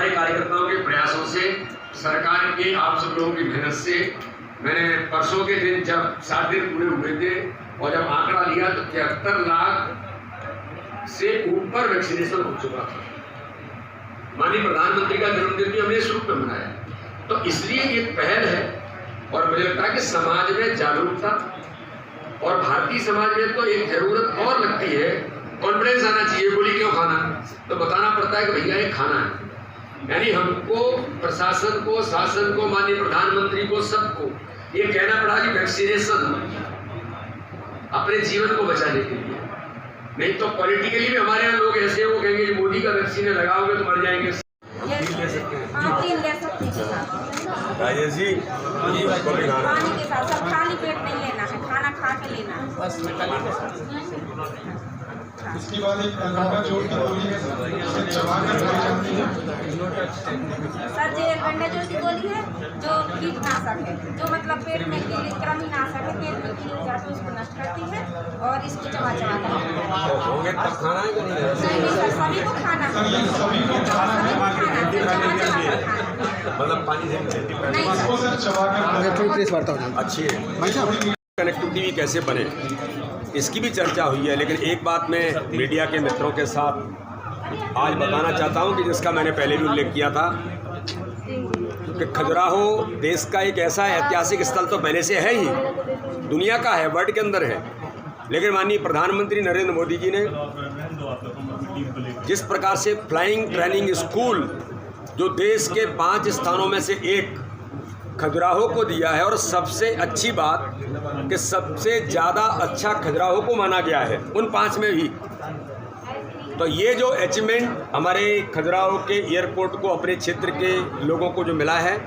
हमारे कार्यकर्ताओं के प्रयासों से, सरकार के आप सब लोगों की मेहनत से, मैंने परसों के दिन जब 7 दिन पूरे हुए थे और जब आंकड़ा लिया तो 73 लाख से ऊपर वैक्सीनेशन हो चुका था। माननीय प्रधानमंत्री का जन्मदिन भी हमने इस रूप में मनाया, तो इसलिए ये पहल है। और मुझे लगता है कि समाज में जागरूकता और भारतीय समाज में तो एक जरूरत और लगती है, कॉन्फिडेंस आना चाहिए। बोली क्यों खाना, तो बताना पड़ता है कि भैया ये खाना है। यानी हमको, प्रशासन को, शासन को, माननीय प्रधानमंत्री को, सबको ये कहना पड़ा कि वैक्सीनेशन अपने जीवन को बचाने के लिए। नहीं तो पॉलिटिकली भी हमारे यहाँ लोग ऐसे वो कहेंगे कि मोदी का वैक्सीन लगाओगे तो मर जाएंगे। राजेश जी, पानी के साथ, सब खाली पेट नहीं लेना है, खाना खा के लेना है। बस इसके बाद एक गंगा जोड़ की गोली है सर, चबाकर खाई जाती है सर। ये गंगा जोड़ की गोली है जो कीटनाशक है, जो मतलब पेट में कृमिनाशक है, पेट में कीड़े जाते हैं उसको नष्ट करती है और इसको चबा चबा कर तब खाना है कि नहीं सर, सभी को खाना है, सभी को मतलब पानी से इसको सर चबाकर अच्छी है। कनेक्टिविटी कैसे बने इसकी भी चर्चा हुई है, लेकिन एक बात मैं मीडिया के मित्रों के साथ आज बताना चाहता हूं कि जिसका मैंने पहले भी उल्लेख किया था कि खजुराहो देश का एक ऐसा ऐतिहासिक स्थल तो पहले से है ही, दुनिया का है, वर्ल्ड के अंदर है। लेकिन माननीय प्रधानमंत्री नरेंद्र मोदी जी ने जिस प्रकार से फ्लाइंग ट्रेनिंग स्कूल जो देश के 5 स्थानों में से एक खजुराहो को दिया है, और सबसे अच्छी बात कि सबसे ज़्यादा अच्छा खजुराहो को माना गया है उन 5 में भी। तो ये जो अचीवमेंट हमारे खजुराहो के एयरपोर्ट को, अपने क्षेत्र के लोगों को जो मिला है,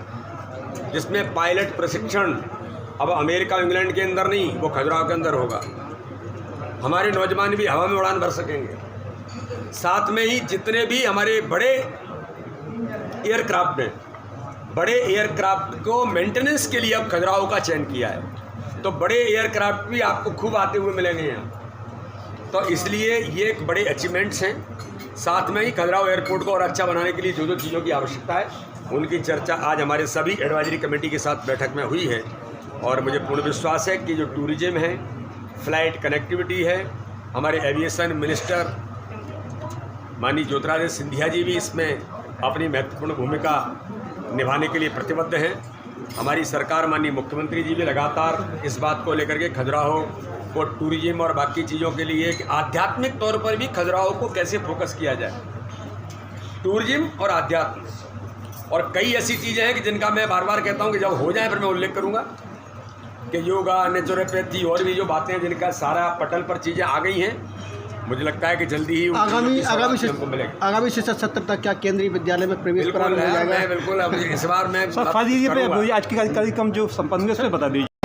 जिसमें पायलट प्रशिक्षण अब अमेरिका इंग्लैंड के अंदर नहीं, वो खजुराहो के अंदर होगा। हमारे नौजवान भी हवा में उड़ान भर सकेंगे। साथ में ही जितने भी हमारे बड़े एयरक्राफ्ट हैं, बड़े एयरक्राफ्ट को मेंटेनेंस के लिए अब खजुराहो का चयन किया है, तो बड़े एयरक्राफ्ट भी आपको खूब आते हुए मिलेंगे यहाँ। तो इसलिए ये एक बड़े अचीवमेंट्स हैं। साथ में ही खजुराहो एयरपोर्ट को और अच्छा बनाने के लिए जो जो चीज़ों की आवश्यकता है उनकी चर्चा आज हमारे सभी एडवाइजरी कमेटी के साथ बैठक में हुई है। और मुझे पूर्ण विश्वास है कि जो टूरिज्म है, फ्लाइट कनेक्टिविटी है, हमारे एविएशन मिनिस्टर माननीय ज्योतिरादित्य सिंधिया जी भी इसमें अपनी महत्वपूर्ण भूमिका निभाने के लिए प्रतिबद्ध हैं। हमारी सरकार, माननीय मुख्यमंत्री जी भी लगातार इस बात को लेकर के खजुराहो को टूरिज्म और बाकी चीज़ों के लिए एक आध्यात्मिक तौर पर भी खजुराहो को कैसे फोकस किया जाए, टूरिज्म और आध्यात्म। और कई ऐसी चीज़ें हैं कि जिनका मैं बार बार कहता हूं कि जब हो जाए फिर मैं उल्लेख करूंगा कि योगा, नेचुरोपैथी और भी जो बातें हैं जिनका सारा पटल पर चीज़ें आ गई हैं। मुझे लगता है कि जल्दी ही आगामी शिक्षा सत्र तक क्या केंद्रीय विद्यालय में प्रवेश कराया जाएगा? बिल्कुल अब इस बार मैं आज की कार्यक्रम जो संपन्न हुई उसमें बता दीजिए।